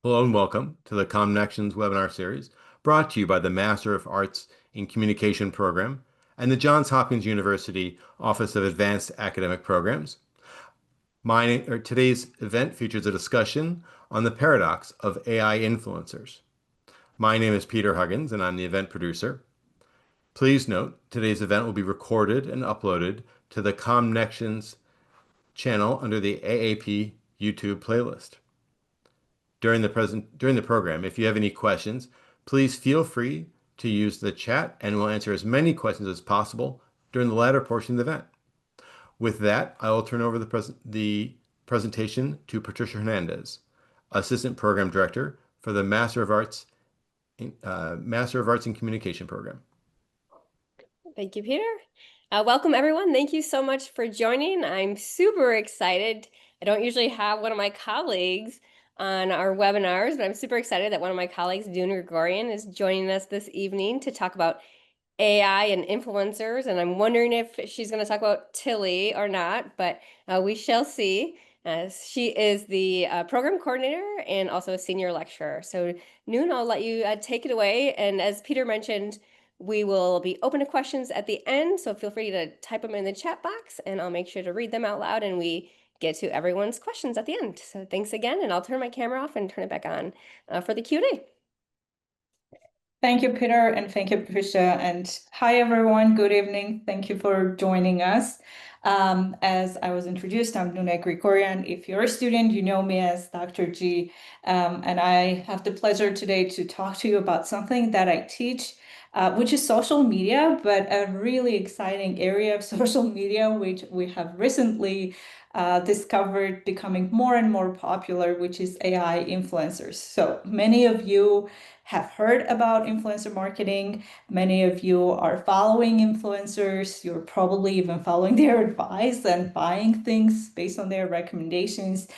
Hello and welcome to the Connections webinar series brought to you by the Master of Arts in Communication program and the Johns Hopkins University Office of Advanced Academic Programs. Today's event features a discussion on the paradox of AI influencers. My name is Peter Huggins and I'm the event producer. Please note today's event will be recorded and uploaded to the Connections channel under the AAP YouTube playlist. During the program, if you have any questions, please feel free to use the chat and we'll answer as many questions as possible during the latter portion of the event. With that, I will turn over the presentation to Patricia Hernandez, Assistant Program Director for the Master of Arts in Communication program. Thank you, Peter. Welcome, everyone. Thank you so much for joining. I'm super excited. I don't usually have one of my colleagues on our webinars, but I'm super excited that one of my colleagues, Nune Grigoryan, is joining us this evening to talk about AI and influencers. And I'm wondering if she's going to talk about Tilly or not, but we shall see. She is the program coordinator and also a senior lecturer. So Nune, I'll let you take it away. And as Peter mentioned, we will be open to questions at the end, so feel free to type them in the chat box and I'll make sure to read them out loud and we get to everyone's questions at the end. So thanks again, and I'll turn my camera off and turn it back on for the Q&A. Thank you, Peter, and thank you, Patricia. And hi, everyone. Good evening. Thank you for joining us. As I was introduced, I'm Nune Grigoryan. If you're a student, you know me as Dr. G. And I have the pleasure today to talk to you about something that I teach, which is social media, but a really exciting area of social media, which we have recently discovered becoming more and more popular, which is AI influencers. So many of you have heard about influencer marketing. Many of you are following influencers. You're probably even following their advice and buying things based on their recommendations.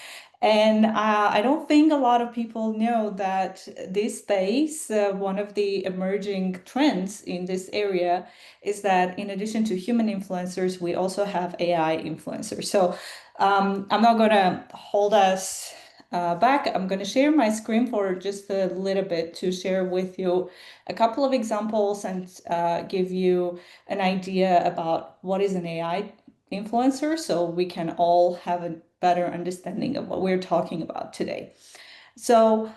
And I don't think a lot of people know that these days, one of the emerging trends in this area is that in addition to human influencers, we also have AI influencers. So I'm not going to hold us back. I'm going to share my screen for just a little bit to share with you a couple of examples and give you an idea about what is an AI influencer so we can all have a better understanding of what we're talking about today. So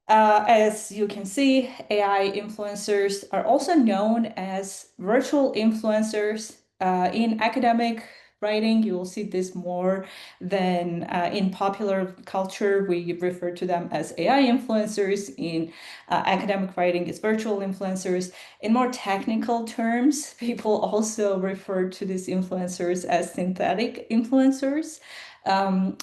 as you can see, AI influencers are also known as virtual influencers. In academic writing, you will see this more than in popular culture. We refer to them as AI influencers. In academic writing, it's virtual influencers. In more technical terms, people also refer to these influencers as synthetic influencers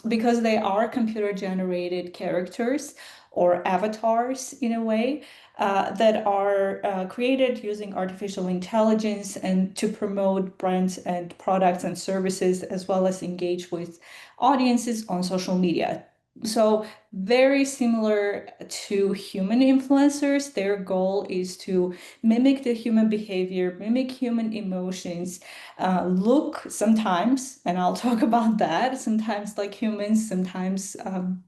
because they are computer-generated characters or avatars in a way that are created using artificial intelligence and to promote brands and products and services, as well as engage with audiences on social media. So very similar to human influencers, their goal is to mimic the human behavior, mimic human emotions, look sometimes, and I'll talk about that, sometimes like humans, sometimes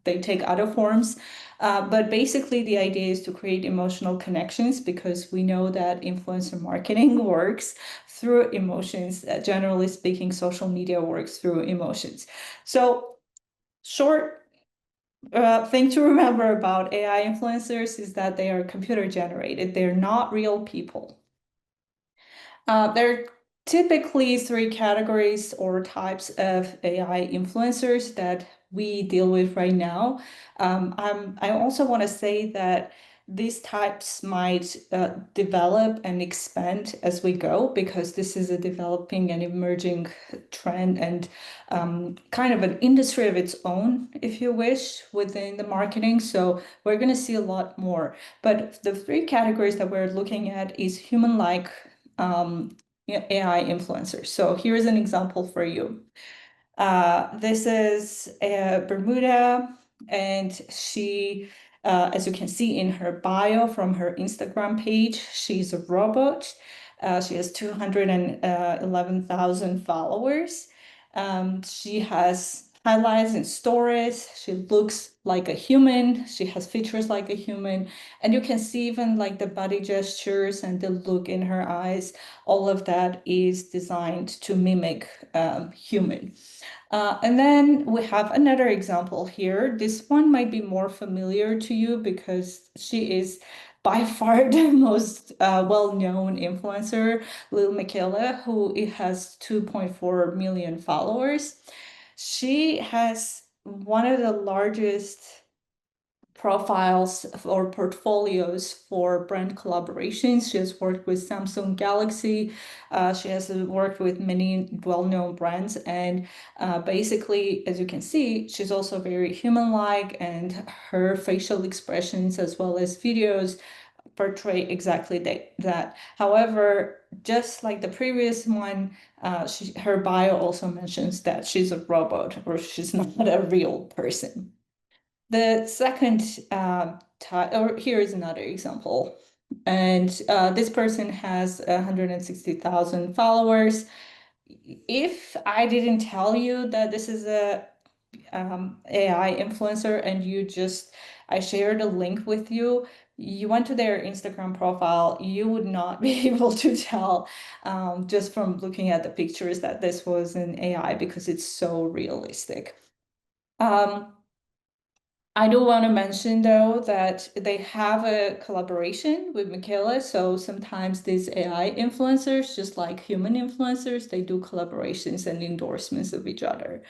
they take other forms. But basically, the idea is to create emotional connections because we know that influencer marketing works through emotions. Generally speaking, social media works through emotions. So short thing to remember about AI influencers is that they are computer generated. They're not real people. There are typically three categories or types of AI influencers that we deal with right now. I also want to say that these types might develop and expand as we go because this is a developing and emerging trend and kind of an industry of its own, if you wish, within the marketing. So we're going to see a lot more. But the three categories that we're looking at is human-like AI influencers. So here's an example for you. This is Bermuda, and she, as you can see in her bio from her Instagram page, she's a robot. She has 211,000 followers. She has highlights and stories. She looks like a human. She has features like a human. And you can see even like the body gestures and the look in her eyes. All of that is designed to mimic human. And then we have another example here. This one might be more familiar to you because she is by far the most well-known influencer, Lil Michaela, who has 2.4 million followers. She has one of the largest profiles or portfolios for brand collaborations. She has worked with Samsung Galaxy. She has worked with many well-known brands. And basically, as you can see, she's also very human-like, and her facial expressions as well as videos portray exactly that. However, just like the previous one, her bio also mentions that she's a robot or she's not a real person. The second type, or here is another example. And this person has 160,000 followers. If I didn't tell you that this is a AI influencer and I shared a link with you, you went to their Instagram profile, you would not be able to tell just from looking at the pictures that this was an AI because it's so realistic. I do want to mention though that they have a collaboration with Michaela. So sometimes these AI influencers, just like human influencers, they do collaborations and endorsements of each other.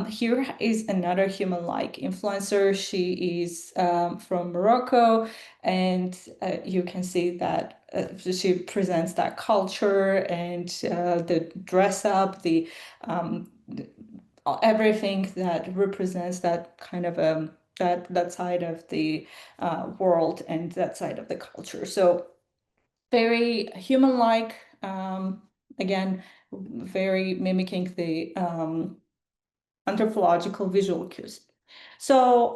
Here is another human-like influencer. She is from Morocco, and you can see that she presents that culture and the dress up, everything that represents that kind of that side of the world and that side of the culture. So very human-like, again, very mimicking the anthropological visual cues. So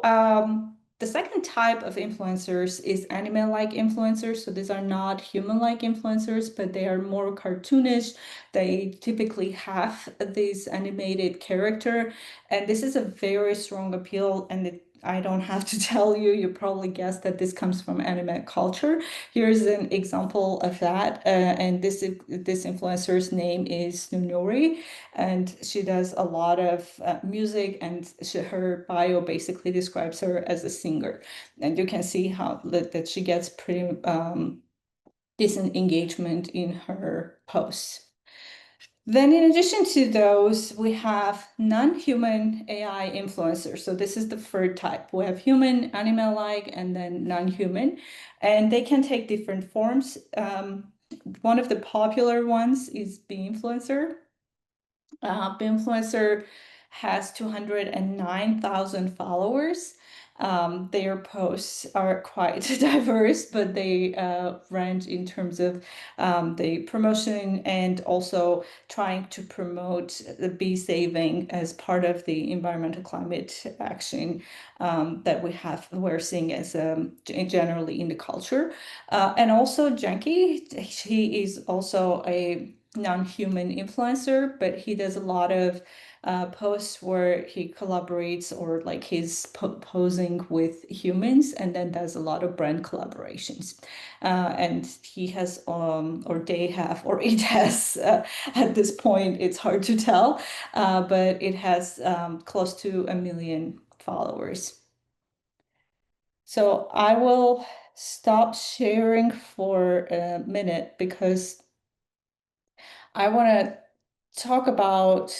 the second type of influencers is anime-like influencers. So these are not human-like influencers, but they are more cartoonish. They typically have this animated character, and this is a very strong appeal. And I don't have to tell you, you probably guessed that this comes from anime culture. Here's an example of that. And this influencer's name is Nunuri, and she does a lot of music, and her bio basically describes her as a singer. And you can see how that she gets pretty decent engagement in her posts. Then in addition to those, we have non-human AI influencers. So this is the third type. We have human, animal-like, and then non-human, and they can take different forms. One of the popular ones is Be-Influencer. Be-Influencer has 209,000 followers. Their posts are quite diverse, but they range in terms of the promotion and also trying to promote the bee saving as part of the environmental climate action that we're seeing as generally in the culture. And also Janky, he is also a non-human influencer, but he does a lot of posts where he collaborates or like he's posing with humans, and then does a lot of brand collaborations. And he has or they have, or it has at this point, it's hard to tell, but it has close to 1 million followers. So I will stop sharing for a minute because I want to talk about,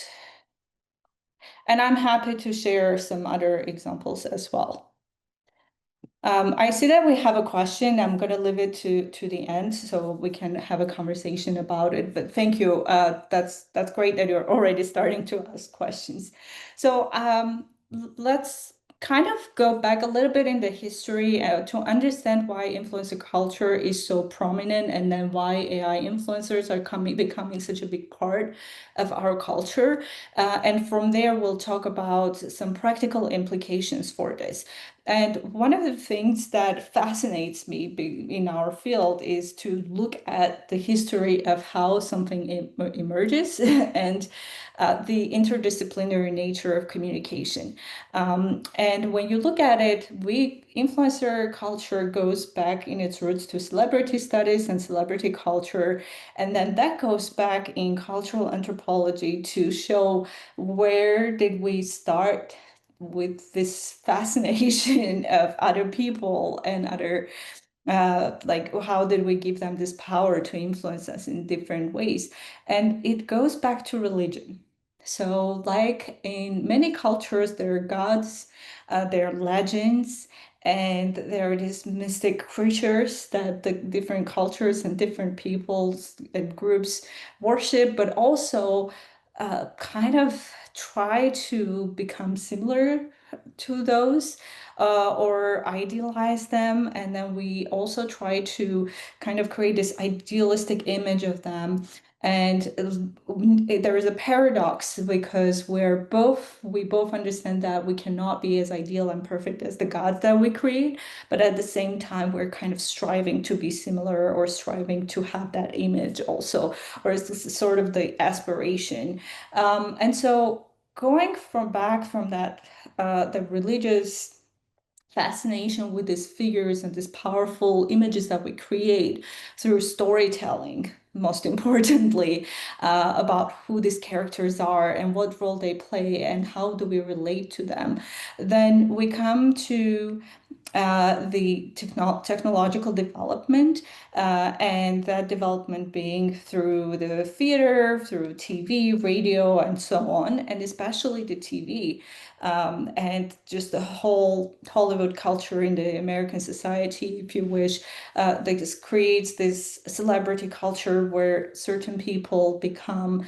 and I'm happy to share some other examples as well. I see that we have a question. I'm going to leave it to the end so we can have a conversation about it. But thank you. That's great that you're already starting to ask questions. So let's kind of go back a little bit in the history to understand why influencer culture is so prominent, and then why AI influencers are becoming such a big part of our culture. And from there, we'll talk about some practical implications for this. And one of the things that fascinates me in our field is to look at the history of how something emerges and the interdisciplinary nature of communication. And when you look at it, influencer culture goes back in its roots to celebrity studies and celebrity culture. And then that goes back in cultural anthropology to show where did we start with this fascination of other people and other like how did we give them this power to influence us in different ways. And it goes back to religion. So like in many cultures, there are gods, there are legends, and there are these mystic creatures that the different cultures and different peoples and groups worship, but also kind of try to become similar to those or idealize them. And then we also try to kind of create this idealistic image of them. And there is a paradox because we both understand that we cannot be as ideal and perfect as the gods that we create, but at the same time, we're kind of striving to be similar or striving to have that image also, or is this sort of the aspiration? And so going back from that, the religious fascination with these figures and these powerful images that we create through storytelling, most importantly, about who these characters are and what role they play and how do we relate to them, then we come to the technological development, and that development being through the theater, through TV, radio, and so on, and especially the TV, and just the whole Hollywood culture in the American society, if you wish, that just creates this celebrity culture where certain people become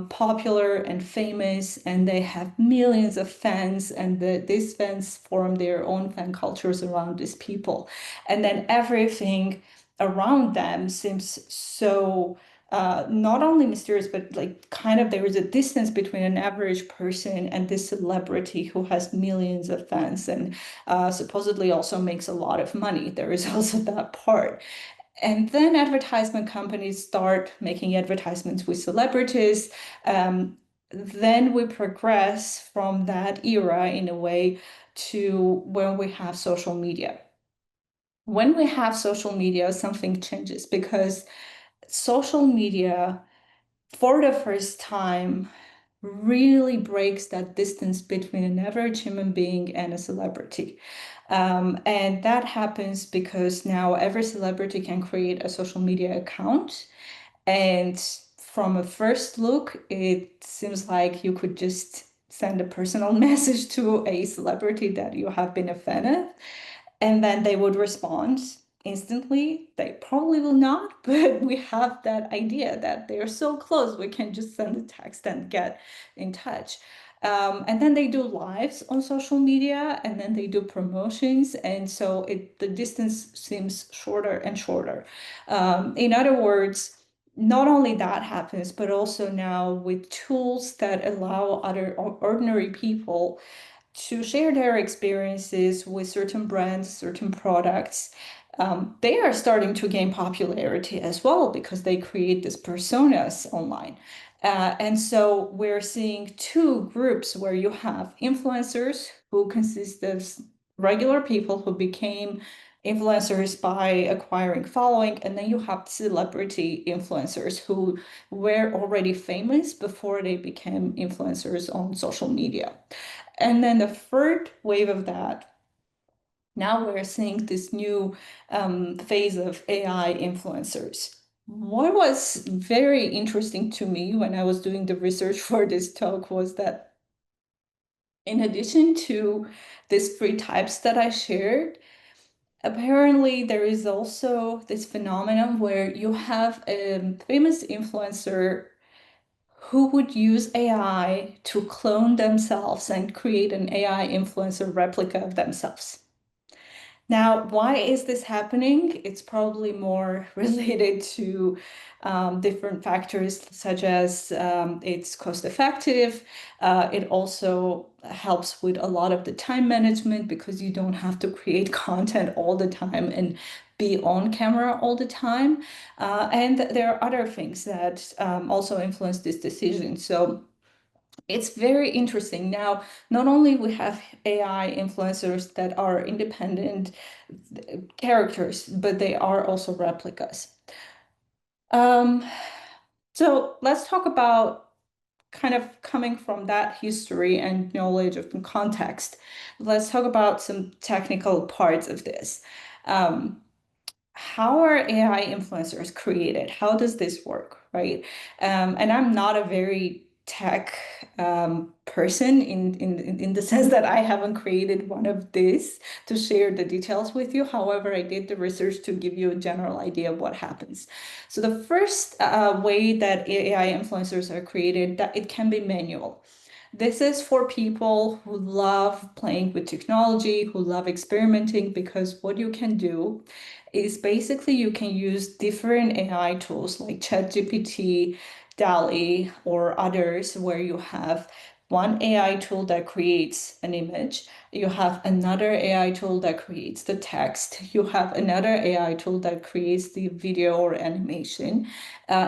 popular and famous, and they have millions of fans, and these fans form their own fan cultures around these people. And then everything around them seems so not only mysterious, but like kind of there is a distance between an average person and this celebrity who has millions of fans and supposedly also makes a lot of money. There is also that part. And then advertisement companies start making advertisements with celebrities. Then we progress from that era in a way to when we have social media. When we have social media, something changes because social media, for the first time, really breaks that distance between an average human being and a celebrity. And that happens because now every celebrity can create a social media account. And from a first look, it seems like you could just send a personal message to a celebrity that you have been a fan of, and then they would respond instantly. They probably will not, but we have that idea that they are so close, we can just send a text and get in touch. And then they do lives on social media, and then they do promotions, and so the distance seems shorter and shorter. In other words, not only that happens, but also now with tools that allow other ordinary people to share their experiences with certain brands, certain products, they are starting to gain popularity as well because they create these personas online. And so we're seeing two groups where you have influencers who consist of regular people who became influencers by acquiring following, and then you have celebrity influencers who were already famous before they became influencers on social media. And then the third wave of that, now we're seeing this new phase of AI influencers. What was very interesting to me when I was doing the research for this talk was that in addition to these three types that I shared, apparently there is also this phenomenon where you have a famous influencer who would use AI to clone themselves and create an AI influencer replica of themselves. Now, why is this happening? It's probably more related to different factors, such as it's cost effective. It also helps with a lot of the time management because you don't have to create content all the time and be on camera all the time. And there are other things that also influence this decision. So it's very interesting. Now, not only we have AI influencers that are independent characters, but they are also replicas. So let's talk about kind of coming from that history and knowledge of the context. Let's talk about some technical parts of this. How are AI influencers created? How does this work, right? And I'm not a very tech person in the sense that I haven't created one of these to share the details with you. However, I did the research to give you a general idea of what happens. So the first way that AI influencers are created, that it can be manual. This is for people who love playing with technology, who love experimenting, because what you can do is basically you can use different AI tools like ChatGPT, DALL-E, or others where you have one AI tool that creates an image, you have another AI tool that creates the text, you have another AI tool that creates the video or animation,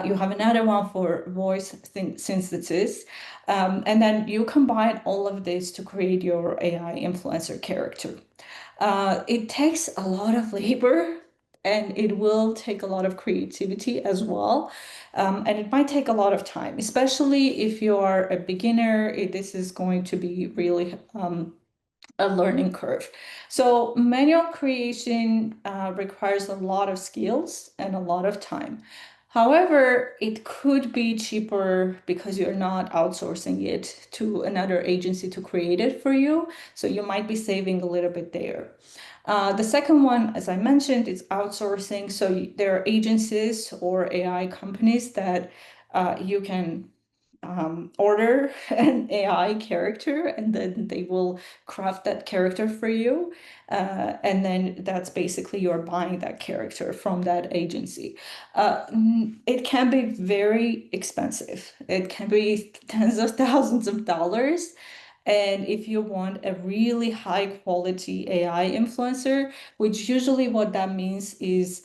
you have another one for voice synthesis, and then you combine all of this to create your AI influencer character. It takes a lot of labor and it will take a lot of creativity as well. And it might take a lot of time, especially if you are a beginner. This is going to be really a learning curve. So manual creation requires a lot of skills and a lot of time. However, it could be cheaper because you're not outsourcing it to another agency to create it for you. So you might be saving a little bit there. The second one, as I mentioned, is outsourcing. So there are agencies or AI companies that you can order an AI character and then they will craft that character for you. And then that's basically you're buying that character from that agency. It can be very expensive. It can be tens of thousands of dollars. And if you want a really high quality AI influencer, which usually what that means is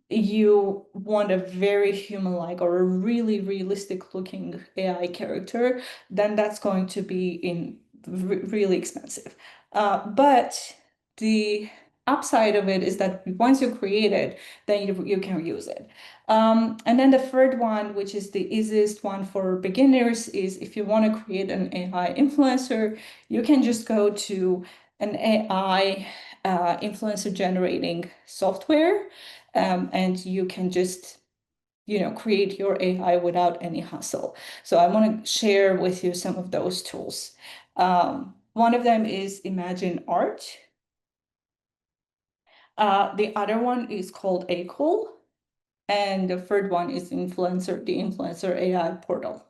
you want a very human-like or a really realistic looking AI character, then that's going to be really expensive. But the upside of it is that once you create it, then you can use it. And then the third one, which is the easiest one for beginners, is if you want to create an AI influencer, you can just go to an AI influencer generating software, and you can just create your AI without any hassle. So I want to share with you some of those tools. One of them is Imagine Art. The other one is called Acool. And the third one is the Influencer AI portal.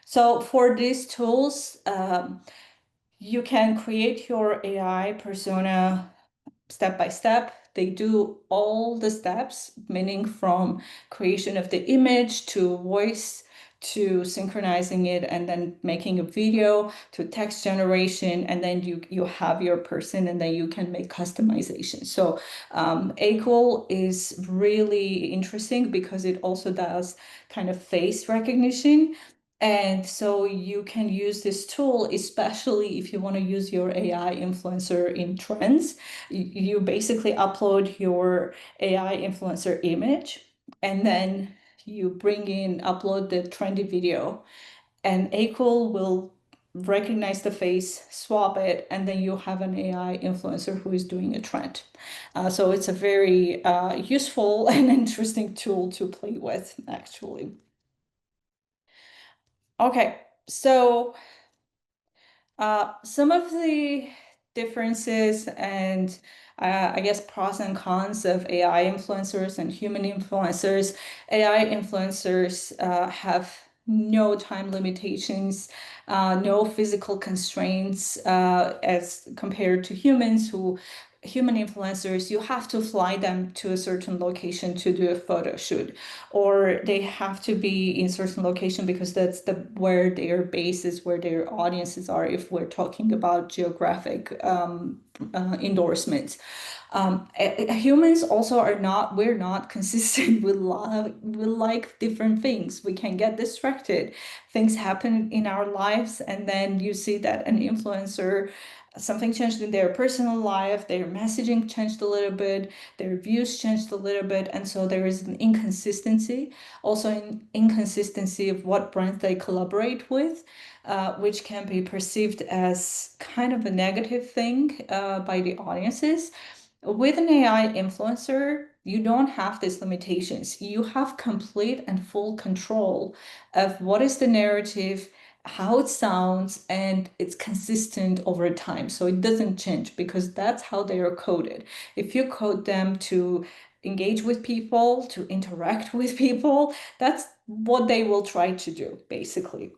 So for these tools, you can create your AI persona step by step. They do all the steps, meaning from creation of the image to voice to synchronizing it and then making a video to text generation, and then you have your person and then you can make customization. So Acool is really interesting because it also does kind of face recognition. And so you can use this tool, especially if you want to use your AI influencer in trends. You basically upload your AI influencer image and then you upload the trendy video, and Acool will recognize the face, swap it, and then you have an AI influencer who is doing a trend. So it's a very useful and interesting tool to play with, actually. Okay, so some of the differences and I guess pros and cons of AI influencers and human influencers. AI influencers have no time limitations. no physical constraints as compared to human influencers. You have to fly them to a certain location to do a photo shoot, or they have to be in certain location because that's where their base is, where their audiences are, if we're talking about geographic endorsements. Humans also we're not consistent. We like different things. We can get distracted. Things happen in our lives, and then you see that an influencer, something changed in their personal life, their messaging changed a little bit, their views changed a little bit, and so there is an inconsistency. Also, an inconsistency of what brands they collaborate with, which can be perceived as kind of a negative thing by the audiences. With an AI influencer, you don't have these limitations. You have complete and full control of what is the narrative, how it sounds, and it's consistent over time. So it doesn't change because that's how they are coded. If you code them to engage with people, to interact with people, that's what they will try to do, basically.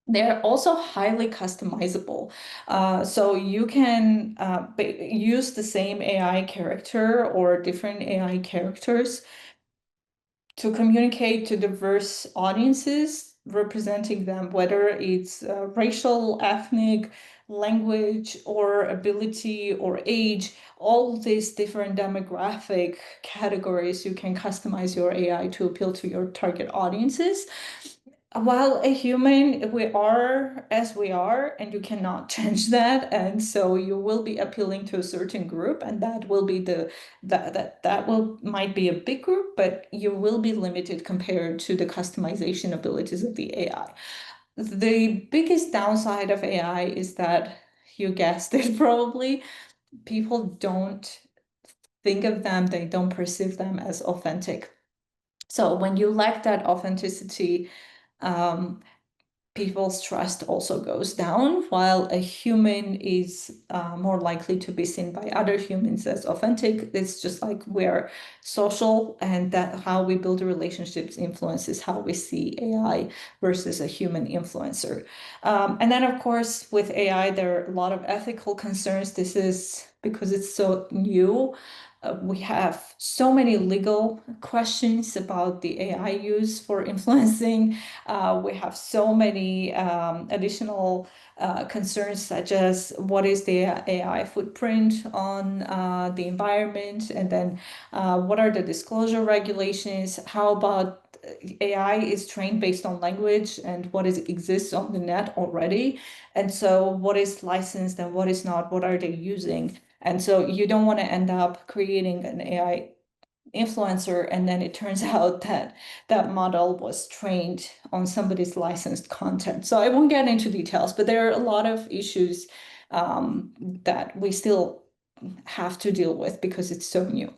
They're also highly customizable. So you can use the same AI character or different AI characters to communicate to diverse audiences, representing them, whether it's racial, ethnic, language, or ability, or age. All these different demographic categories, you can customize your AI to appeal to your target audiences. While a human, we are as we are, and you cannot change that. And so you will be appealing to a certain group, and that will be might be a big group, but you will be limited compared to the customization abilities of the AI. The biggest downside of AI is that, you guessed it probably, people don't think of them, they don't perceive them as authentic. So when you lack that authenticity, people's trust also goes down, while a human is more likely to be seen by other humans as authentic. It's just like we're social, and that how we build relationships influences how we see AI versus a human influencer. And then, of course, with AI, there are a lot of ethical concerns. This is because it's so new. We have so many legal questions about the AI use for influencing. We have so many additional concerns, such as what is the AI footprint on the environment, and then what are the disclosure regulations? How about AI is trained based on language, and what exists on the net already? And so what is licensed and what is not? What are they using? And so you don't want to end up creating an AI influencer, and then it turns out that that model was trained on somebody's licensed content. So I won't get into details, but there are a lot of issues that we still have to deal with because it's so new.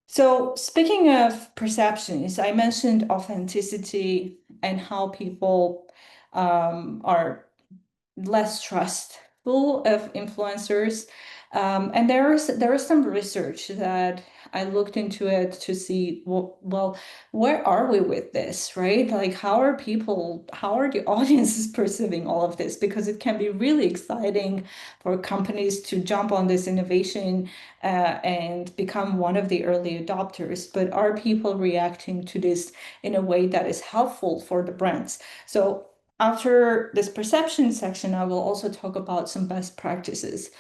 So speaking of perceptions, I mentioned authenticity and how people are less trustful of influencers. And there is some research that I looked into it to see, well, where are we with this, right? Like, how are the audiences perceiving all of this? Because it can be really exciting for companies to jump on this innovation and become one of the early adopters. But are people reacting to this in a way that is helpful for the brands? So after this perception section, I will also talk about some best practices.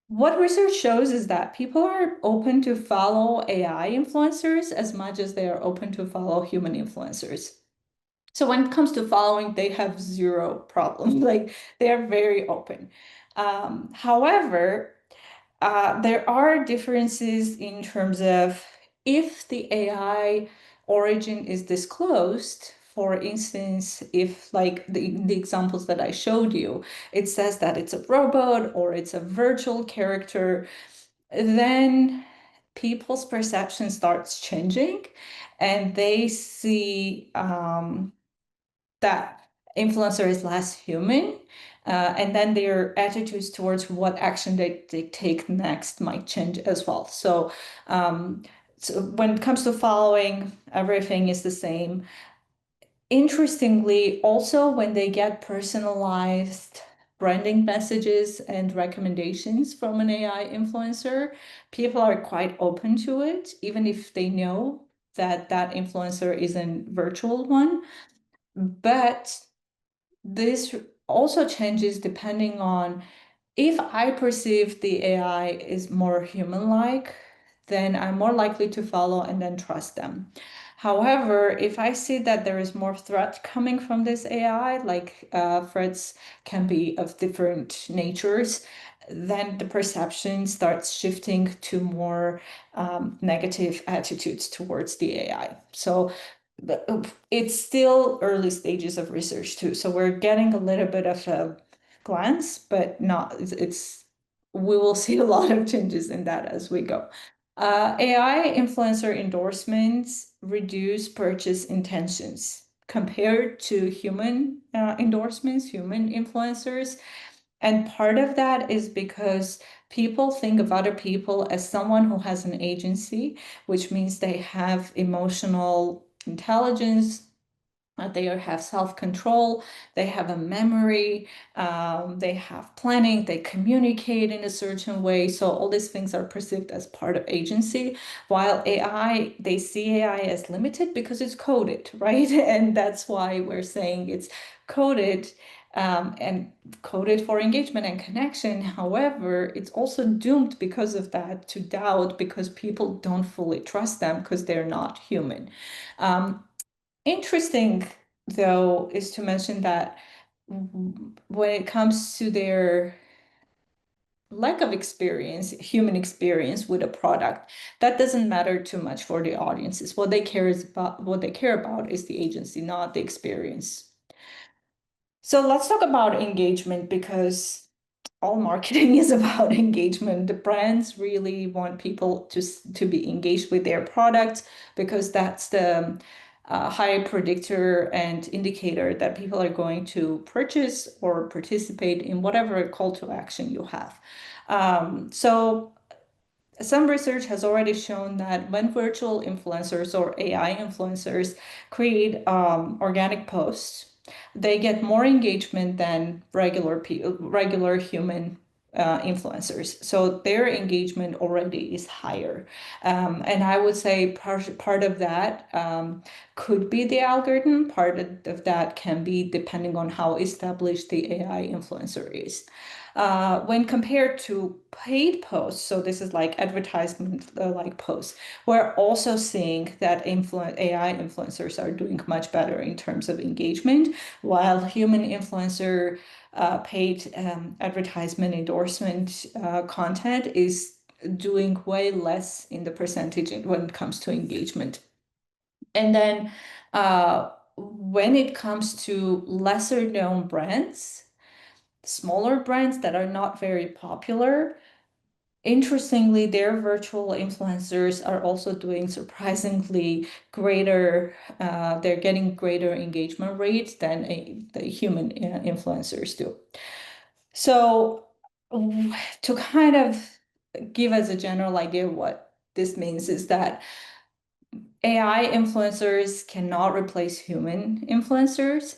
What research shows is that people are open to follow AI influencers as much as they are open to follow human influencers. So when it comes to following, they have zero problem. Like, they are very open. However, there are differences in terms of if the AI origin is disclosed. For instance, if, like the examples that I showed you, it says that it's a robot or it's a virtual character, then people's perception starts changing, and they see that influencer is less human. And then their attitudes towards what action they take next might change as well. So, so when it comes to following, everything is the same. Interestingly, also when they get personalized branding messages and recommendations from an AI influencer, people are quite open to it, even if they know that that influencer is a virtual one. But this also changes depending on if I perceive the AI is more human-like, then I'm more likely to follow and then trust them. However, if I see that there is more threat coming from this AI, like threats can be of different natures, then the perception starts shifting to more negative attitudes towards the AI. So it's still early stages of research too. So we're getting a little bit of a glance, but not, we will see a lot of changes in that as we go. AI influencer endorsements reduce purchase intentions compared to human endorsements, human influencers. And part of that is because people think of other people as someone who has an agency, which means they have emotional intelligence, they have self-control, they have a memory, they have planning, they communicate in a certain way. So all these things are perceived as part of agency, while AI, they see AI as limited because it's coded, right? And that's why we're saying it's coded and coded for engagement and connection. However, it's also doomed because of that to doubt because people don't fully trust them because they're not human. Interesting, though, is to mention that when it comes to their lack of experience, human experience with a product, that doesn't matter too much for the audiences. What they care about is the agency, not the experience. So let's talk about engagement because all marketing is about engagement. The brands really want people to be engaged with their products because that's the high predictor and indicator that people are going to purchase or participate in whatever call to action you have. So some research has already shown that when virtual influencers or AI influencers create organic posts, they get more engagement than regular human influencers. So their engagement already is higher. And I would say part of that could be the algorithm. Part of that can be depending on how established the AI influencer is. When compared to paid posts, so this is like advertisement like posts, we're also seeing that AI influencers are doing much better in terms of engagement, while human influencer paid advertisement endorsement content is doing way less in the percentage when it comes to engagement. And then when it comes to lesser known brands, smaller brands that are not very popular, interestingly, their virtual influencers are also doing surprisingly greater, they're getting greater engagement rates than the human influencers do. So to kind of give us a general idea of what this means is that AI influencers cannot replace human influencers.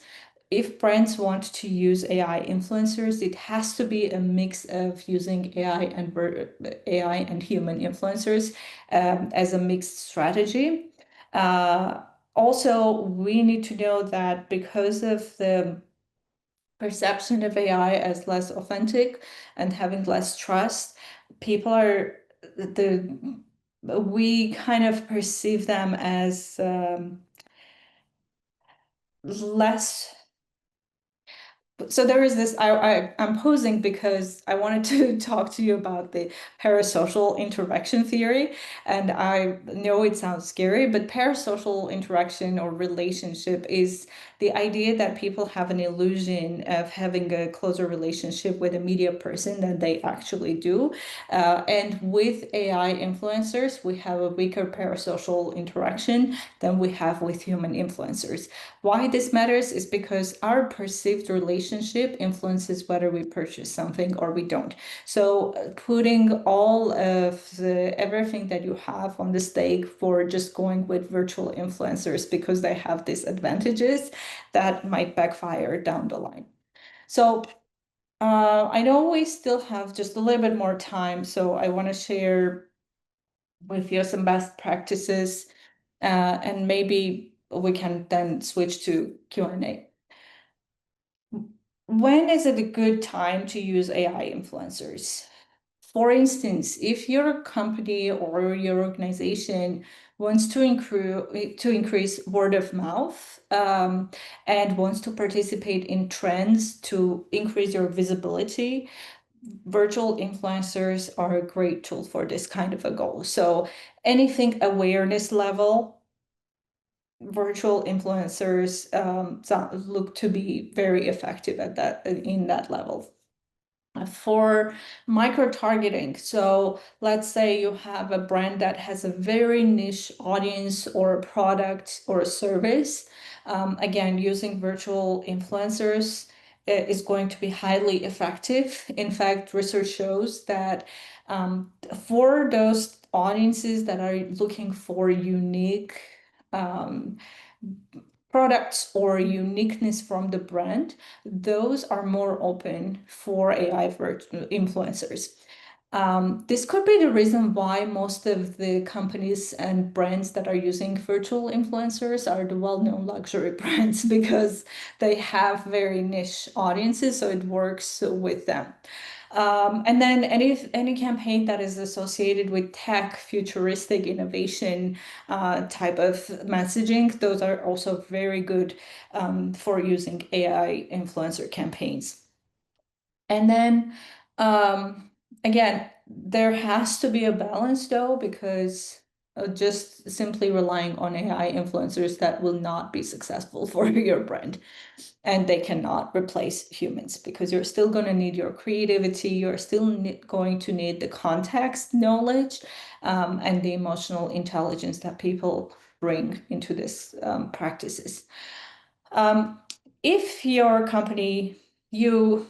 If brands want to use AI influencers, it has to be a mix of using AI and human influencers as a mixed strategy. Also, we need to know that because of the perception of AI as less authentic and having less trust, people are we kind of perceive them as less. So there is this, I'm posing because I wanted to talk to you about the parasocial interaction theory. And I know it sounds scary, but parasocial interaction or relationship is the idea that people have an illusion of having a closer relationship with a media person than they actually do. And with AI influencers, we have a weaker parasocial interaction than we have with human influencers. Why this matters is because our perceived relationship relationship influences whether we purchase something or we don't. So putting all of everything that you have on the stake for just going with virtual influencers because they have these advantages that might backfire down the line. So I know we still have just a little bit more time, so I want to share with you some best practices, and maybe we can then switch to Q&A. When is it a good time to use AI influencers? For instance, if your company or your organization wants to increase word of mouth, and wants to participate in trends to increase your visibility, virtual influencers are a great tool for this kind of a goal. So anything awareness level, virtual influencers look to be very effective at that, in that level. For micro targeting, so let's say you have a brand that has a very niche audience or a product or a service, again, using virtual influencers is going to be highly effective. In fact, research shows that for those audiences that are looking for unique products or uniqueness from the brand, those are more open for AI influencers. This could be the reason why most of the companies and brands that are using virtual influencers are the well-known luxury brands, because they have very niche audiences, so it works with them. And then any campaign that is associated with tech, futuristic innovation type of messaging, those are also very good for using AI influencer campaigns. And then again, there has to be a balance though, because just simply relying on AI influencers, that will not be successful for your brand. And they cannot replace humans, because you're still going to need your creativity, you're still going to need the context knowledge and the emotional intelligence that people bring into this practices. If your company, your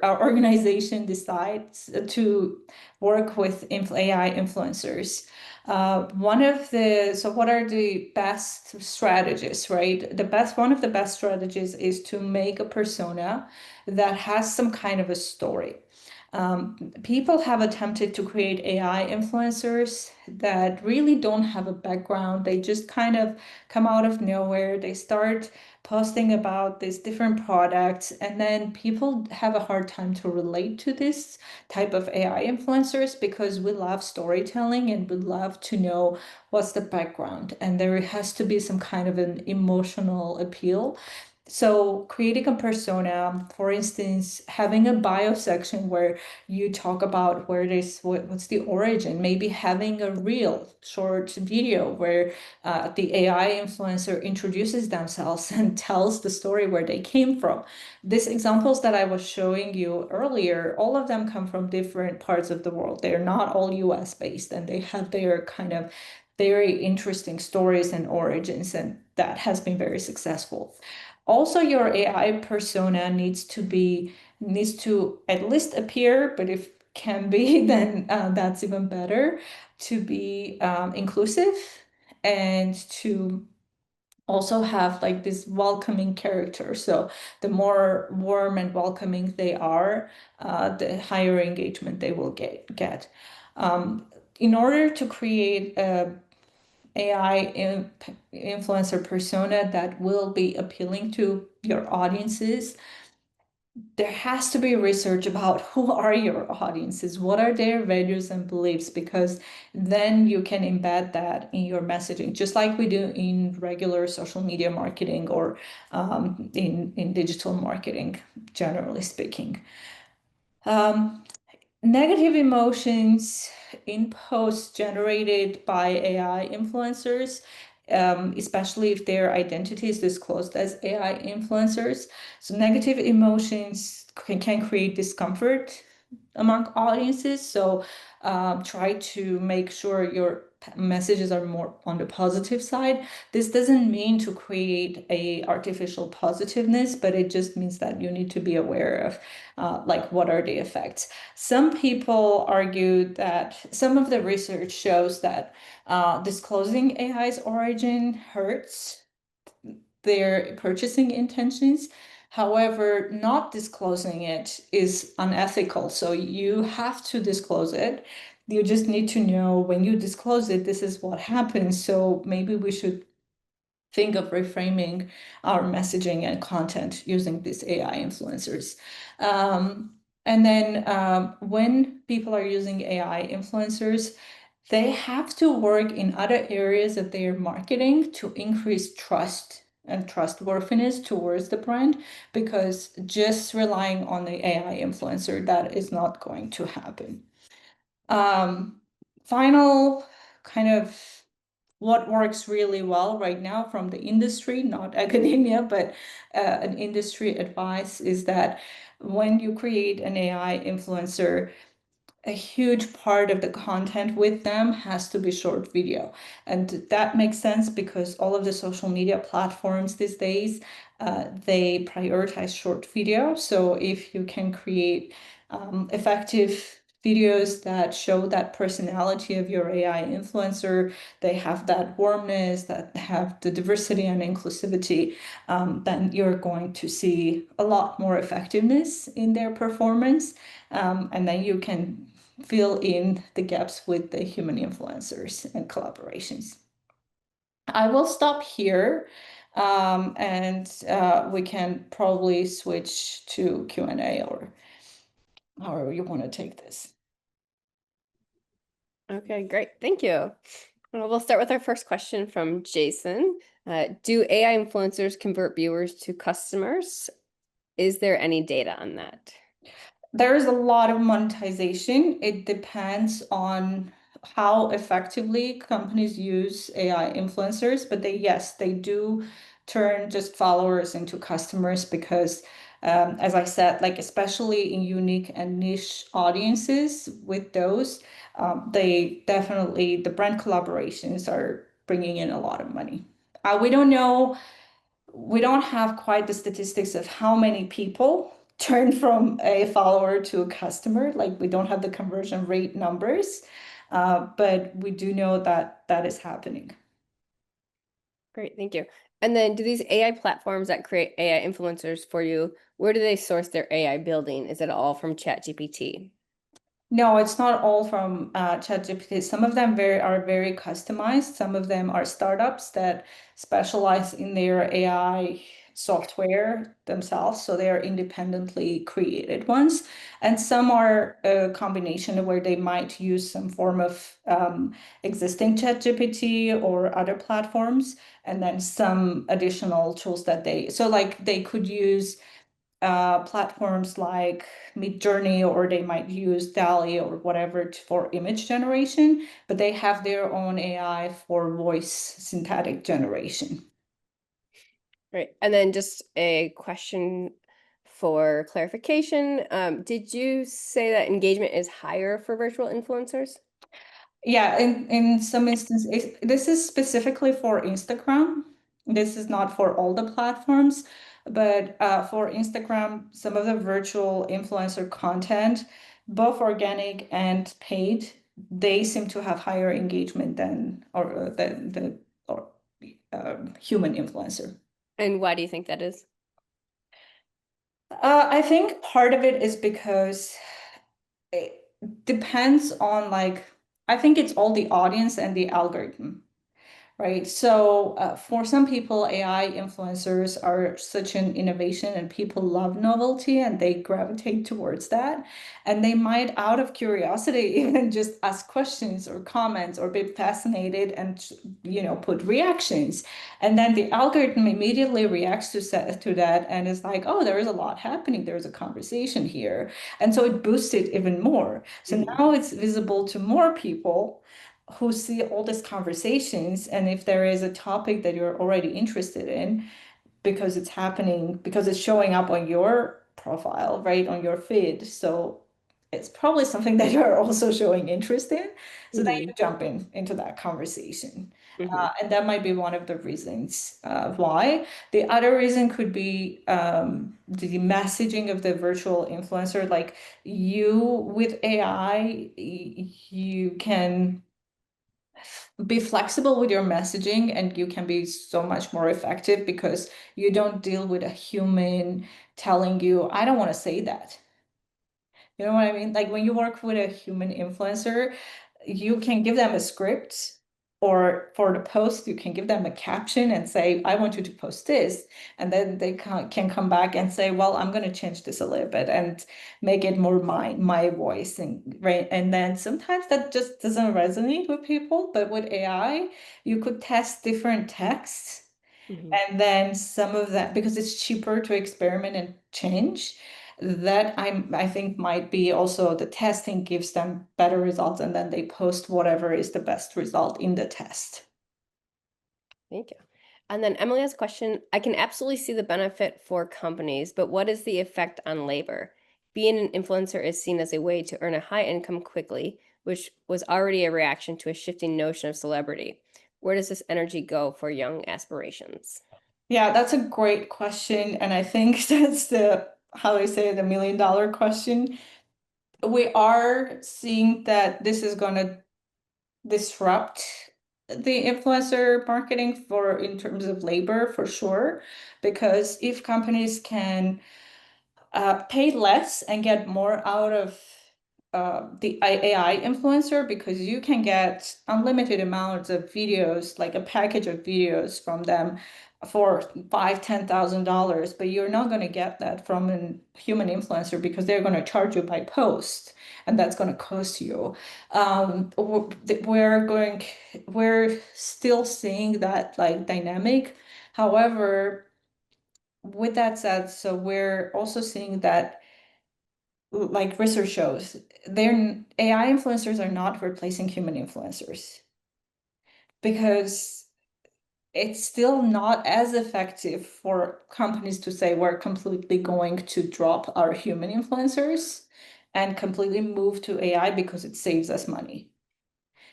organization decides to work with AI influencers, what are the best strategies, right? One of the best strategies is to make a persona that has some kind of a story. People have attempted to create AI influencers that really don't have a background. They just kind of come out of nowhere. They start posting about these different products, and then people have a hard time to relate to this type of AI influencers, because we love storytelling and we love to know what's the background, and there has to be some kind of an emotional appeal. So creating a persona, for instance, having a bio section where you talk about what's the origin, maybe having a real short video where the AI influencer introduces themselves and tells the story where they came from. These examples that I was showing you earlier, all of them come from different parts of the world. They're not all US based, and they have their kind of very interesting stories and origins, and that has been very successful. Also, your AI persona needs to at least appear, but if can be, then that's even better, to be inclusive, and to also have like this welcoming character. So the more warm and welcoming they are, the higher engagement they will get. In order to create a AI influencer persona that will be appealing to your audiences, there has to be research about who are your audiences, what are their values and beliefs, because then you can embed that in your messaging, just like we do in regular social media marketing or in digital marketing, generally speaking. Negative emotions in posts generated by AI influencers, especially if their identity is disclosed as AI influencers. So negative emotions can create discomfort among audiences. So try to make sure your messages are more on the positive side. This doesn't mean to create a artificial positiveness, but it just means that you need to be aware of like what are the effects. Some people argue that some of the research shows that disclosing AI's origin hurts their purchasing intentions. However, not disclosing it is unethical. So you have to disclose it. You just need to know when you disclose it, this is what happens. So maybe we should think of reframing our messaging and content using these AI influencers. And then when people are using AI influencers, they have to work in other areas of their marketing to increase trust and trustworthiness towards the brand, because just relying on the AI influencer, that is not going to happen. Final kind of what works really well right now from the industry, not academia, but an industry advice is that when you create an AI influencer, a huge part of the content with them has to be short video. And that makes sense because all of the social media platforms these days, they prioritize short video. So if you can create effective videos that show that personality of your AI influencer, they have that warmness, that have the diversity and inclusivity, then you're going to see a lot more effectiveness in their performance. And then you can fill in the gaps with the human influencers and collaborations. I will stop here, and we can probably switch to Q&A, or however you want to take this. Okay, great. Thank you. Well, we'll start with our first question from Jason. Do AI influencers convert viewers to customers? Is there any data on that? There's a lot of monetization. It depends on how effectively companies use AI influencers, but yes, they do turn just followers into customers because, as I said, like especially in unique and niche audiences with those, they definitely, the brand collaborations are bringing in a lot of money. We don't know, we don't have quite the statistics of how many people turn from a follower to a customer. Like we don't have the conversion rate numbers, but we do know that that is happening. Great, thank you. And then do these AI platforms that create AI influencers for you, where do they source their AI building? Is it all from ChatGPT? No, it's not all from ChatGPT. Some of them are very customized. Some of them are startups that specialize in their AI software themselves, so they are independently created ones. And some are a combination where they might use some form of existing ChatGPT or other platforms, and then some additional tools that so like they could use platforms like Midjourney, or they might use DALL-E or whatever for image generation, but they have their own AI for voice synthetic generation. Right. And then just a question for clarification. Did you say that engagement is higher for virtual influencers? Yeah, in some instances, this is specifically for Instagram. This is not for all the platforms, but for Instagram, some of the virtual influencer content, both organic and paid, they seem to have higher engagement than the human influencer. And why do you think that is? I think part of it is because it depends on like, I think it's all the audience and the algorithm. Right. So for some people, AI influencers are such an innovation and people love novelty and they gravitate towards that. And they might, out of curiosity, even just ask questions or comments or be fascinated and, put reactions. And then the algorithm immediately reacts to that and is like, oh, there is a lot happening. There's a conversation here. And so it boosts it even more. So now it's visible to more people who see all these conversations, and if there is a topic that you're already interested in because it's showing up on your profile, right, on your feed, so it's probably something that you're also showing interest in. So then Mhm. you jump into that conversation. Mhm. And that might be one of the reasons why. The other reason could be the messaging of the virtual influencer. Like you with AI, you can be flexible with your messaging and you can be so much more effective because you don't deal with a human telling you, I don't want to say that. You know what I mean? Like when you work with a human influencer, you can give them a script, or for the post, you can give them a caption and say, I want you to post this. And then they can come back and say, well, I'm going to change this a little bit and make it more my voice. And right. And then sometimes that just doesn't resonate with people. But with AI, you could test different texts. Mhm. And then some of that, because it's cheaper to experiment and change, that I think might be also the testing gives them better results, and then they post whatever is the best result in the test. Thank you. And then Emily has a question. I can absolutely see the benefit for companies, but what is the effect on labor? Being an influencer is seen as a way to earn a high income quickly, which was already a reaction to a shifting notion of celebrity. Where does this energy go for young aspirations? Yeah, that's a great question. And I think that's the, how do I say it, the $1 million question. We are seeing that this is going to disrupt the influencer marketing for in terms of labor for sure, because if companies can pay less and get more out of the AI influencer, because you can get unlimited amounts of videos, like a package of videos from them for $5,000, $10,000, but you're not going to get that from a human influencer because they're going to charge you by post, and that's going to cost you. We're going, we're still seeing that like dynamic. However, with that said, so we're also seeing that like research shows, they're AI influencers are not replacing human influencers because it's still not as effective for companies to say we're completely going to drop our human influencers and completely move to AI because it saves us money.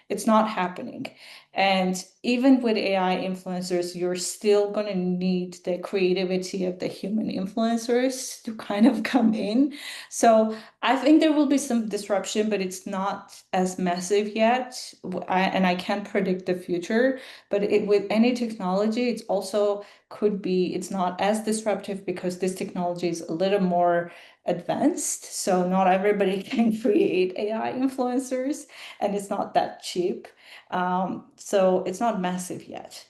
It's not happening. And even with AI influencers, you're still going to need the creativity of the human influencers to kind of come in. So I think there will be some disruption, but it's not as massive yet. And I can't predict the future, but with any technology, it's also could be, it's not as disruptive because this technology is a little more advanced. So not everybody can create AI influencers, and it's not that cheap. So it's not massive yet.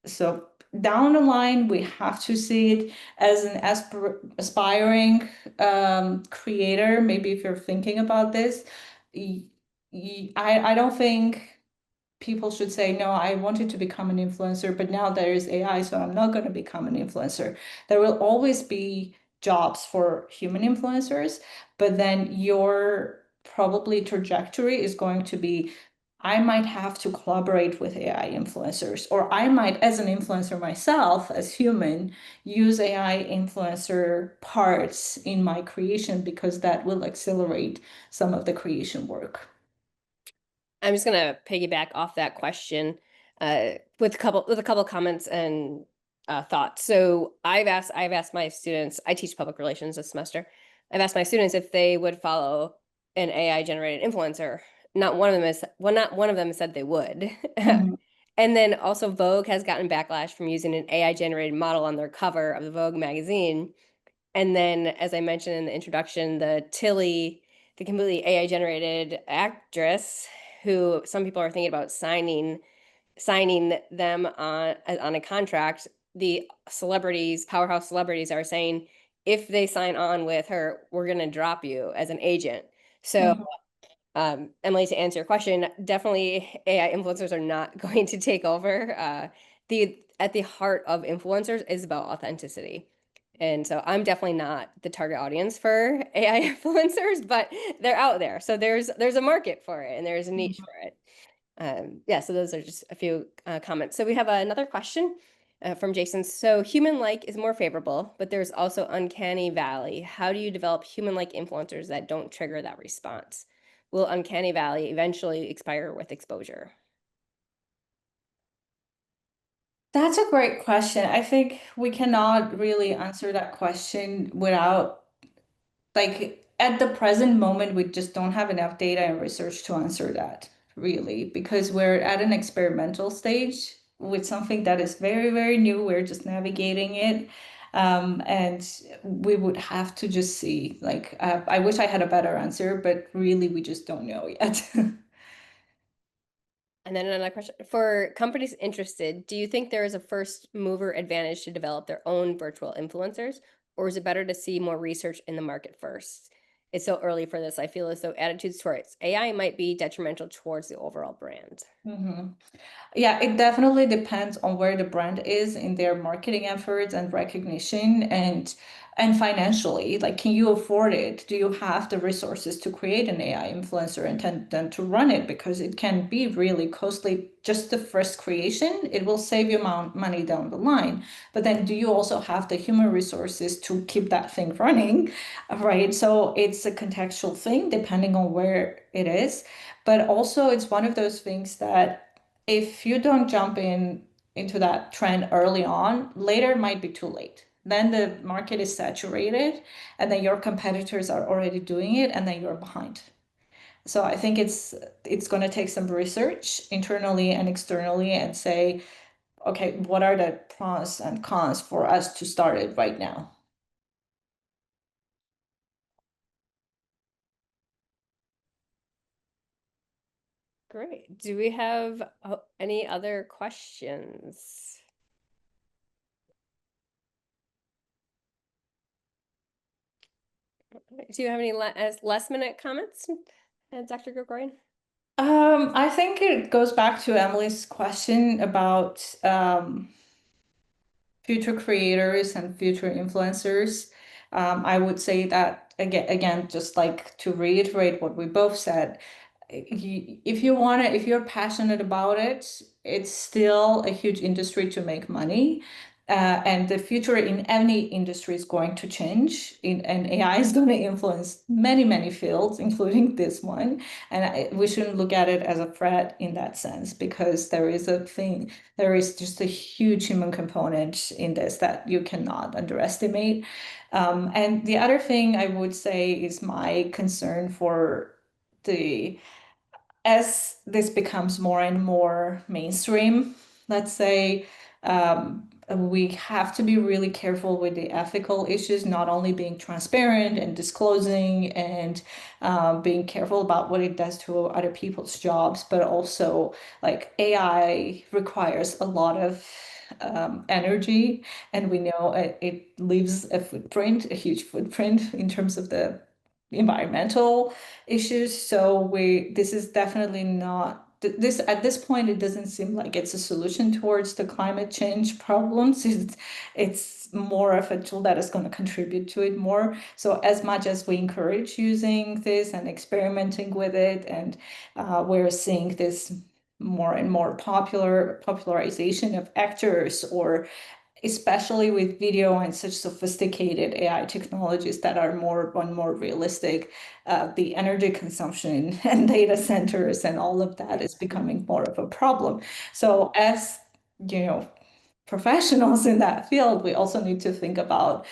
So down the line, we have to see it as an aspiring creator. Maybe if you're thinking about this, I don't think people should say, no, I wanted to become an influencer, but now there is AI, so I'm not going to become an influencer. There will always be jobs for human influencers, but then your probably trajectory is going to be, I might have to collaborate with AI influencers, or I might, as an influencer myself, as human, use AI influencer parts in my creation because that will accelerate some of the creation work. I'm just gonna piggyback off that question with a couple comments and thoughts. So I've asked my students. I teach public relations this semester. I've asked my students if they would follow an AI generated influencer. Not one of them is well, not one of them said they would. Mhm. And then also Vogue has gotten backlash from using an AI generated model on their cover of the Vogue magazine. And then, as I mentioned in the introduction, the completely AI generated actress, who some people are thinking about signing them on a contract. The celebrities, powerhouse celebrities, are saying if they sign on with her, we're going to drop you as an agent. So, Mhm. Emily, to answer your question, definitely AI influencers are not going to take over. The At the heart of influencers is about authenticity. And so I'm definitely not the target audience for AI influencers, but they're out there. So there's a market for it and there's a niche Mhm. for it. Yeah, so those are just a few comments. So we have another question. From Jason. So human-like is more favorable, but there's also uncanny valley. How do you develop human-like influencers that don't trigger that response? Will uncanny valley eventually expire with exposure? That's a great question. I think we cannot really answer that question without, like, at the present moment, we just don't have enough data and research to answer that, really, because we're at an experimental stage with something that is very, very new. We're just navigating it. And we would have to just see, like, I wish I had a better answer, but really, we just don't know yet. And then another question for companies interested, do you think there is a first mover advantage to develop their own virtual influencers, or is it better to see more research in the market first? It's so early for this. I feel as though attitudes towards AI might be detrimental towards the overall brand. Mhm. Yeah, it definitely depends on where the brand is in their marketing efforts and recognition and financially. Like, can you afford it? Do you have the resources to create an AI influencer and then to run it? Because it can be really costly. Just the first creation, it will save you money down the line. But then do you also have the human resources to keep that thing running? Right? So it's a contextual thing depending on where it is. But also it's one of those things that if you don't jump into that trend early on, later it might be too late. Then the market is saturated, and then your competitors are already doing it, and then you're behind. So I think it's going to take some research internally and externally and say, okay, what are the pros and cons for us to start it right now? Great. Do we have any other questions? Do you have any last minute comments, Dr. Grigoryan? I think it goes back to Emily's question about future creators and future influencers. I would say that again, just like to reiterate what we both said, if you want to, if you're passionate about it, it's still a huge industry to make money. And the future in any industry is going to change, and AI is going to influence many, many fields, including this one. And we shouldn't look at it as a threat in that sense, because there is just a huge human component in this that you cannot underestimate. And the other thing I would say is my concern for the as this becomes more and more mainstream, let's say, we have to be really careful with the ethical issues, not only being transparent and disclosing and being careful about what it does to other people's jobs, but also, like, AI requires a lot of energy, and we know it leaves a footprint, a huge footprint in terms of the environmental issues. So this is definitely not this at this point. It doesn't seem like it's a solution towards the climate change problems. It's more of a tool that is going to contribute to it more. So as much as we encourage using this and experimenting with it, and we're seeing this more and more popularization of actors, or especially with video and such sophisticated AI technologies that are more realistic, the energy consumption and data centers and all of that is becoming more of a problem. So as you know, professionals in that field, we also need to think about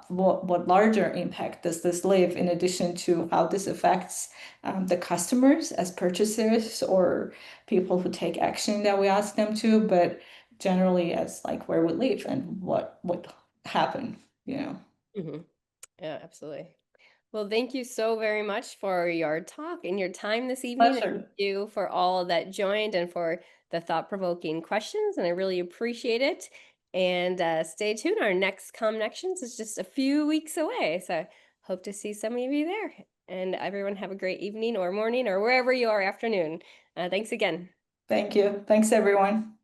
what larger impact does this leave, in addition to how this affects the customers as purchasers or people who take action that we ask them to, but generally as like where we live and what would happen, you know. Mm-hmm. Yeah, absolutely. Well, thank you so very much for your talk and your time this evening. And thank Pleasure. you for all that joined and for the thought-provoking questions, and I really appreciate it. And stay tuned. Our next Connections is just a few weeks away, so hope to see some of you there. And everyone have a great evening or morning or wherever you are, afternoon. Thanks again. Thank you. Thanks, everyone.